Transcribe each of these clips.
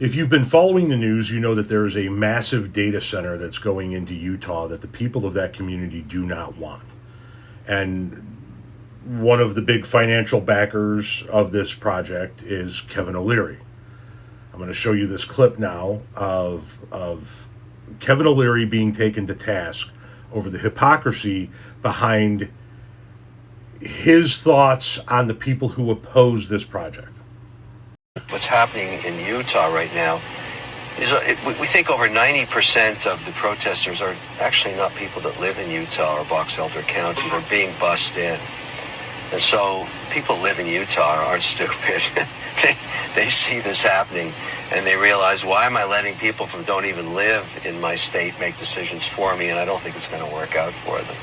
If you've been following the news, you know that there is a massive data center that's going into Utah that the people of that community do not want. And one of the big financial backers of this project is Kevin Oliari. I'm going to show you this clip now of Kevin Oliari being taken to task over the hypocrisy behind his thoughts on the people who oppose this project. What's happening in Utah right now is we think over 90% of the protesters are actually not people that live in Utah or Box Elder County. They're being bussed in. And so people live in Utah aren't stupid. They see this happening and they realize, why am I letting people from don't even live in my state make decisions for me? And I don't think it's going to work out for them.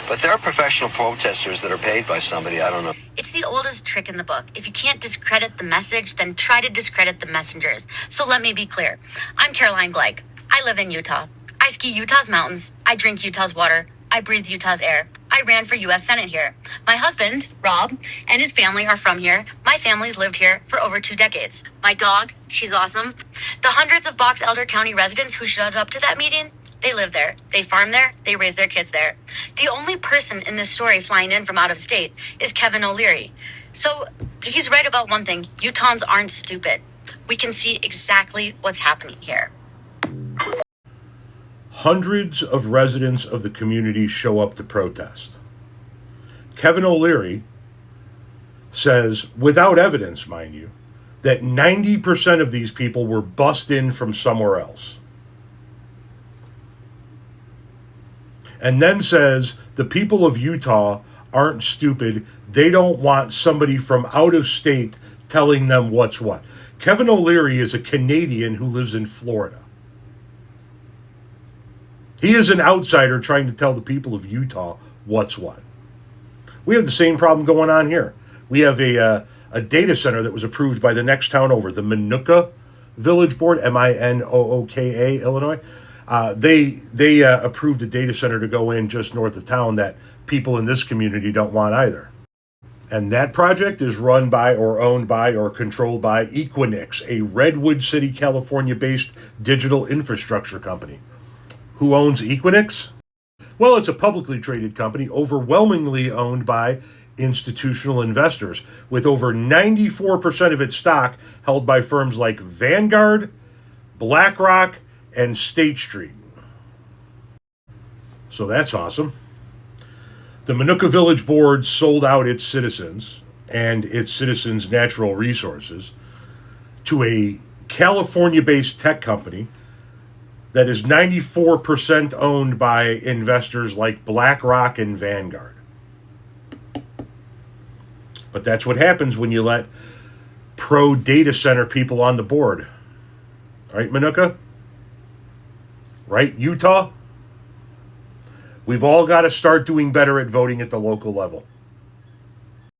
But there are professional protesters that are paid by somebody, I don't know. It's the oldest trick in the book. If you can't discredit the message, then try to discredit the messengers. So let me be clear. I'm Caroline Gleich. I live in Utah. I ski Utah's mountains. I drink Utah's water. I breathe Utah's air. I ran for U.S. Senate here. My husband, Rob, and his family are from here. My family's lived here for over 2 decades. My dog, she's awesome. The hundreds of Box Elder County residents who showed up to that meeting, they live there. They farm there. They raise their kids there. The only person in this story flying in from out of state is Kevin Oliari. So he's right about one thing. Utahns aren't stupid. We can see exactly what's happening here. Hundreds of residents of the community show up to protest. Kevin Oliari says, without evidence, mind you, that 90% of these people were bussed in from somewhere else. And then says the people of Utah aren't stupid. They don't want somebody from out of state telling them what's what. Kevin Oliari is a Canadian who lives in Florida. He is an outsider trying to tell the people of Utah what's what. We have the same problem going on here. We have a data center that was approved by the next town over, the Minoka Village Board, Minooka, Illinois. They approved a data center to go in just north of town that people in this community don't want either. And that project is run by or owned by or controlled by Equinix, a Redwood City, California-based digital infrastructure company. Who owns Equinix? Well, it's a publicly traded company overwhelmingly owned by institutional investors, with over 94% of its stock held by firms like Vanguard, BlackRock, and State Street. So that's awesome. The Minoka Village Board sold out its citizens and its citizens' natural resources to a California-based tech company that is 94% owned by investors like BlackRock and Vanguard. But that's what happens when you let pro-data center people on the board. Right, Minoka? Right, Utah? We've all got to start doing better at voting at the local level.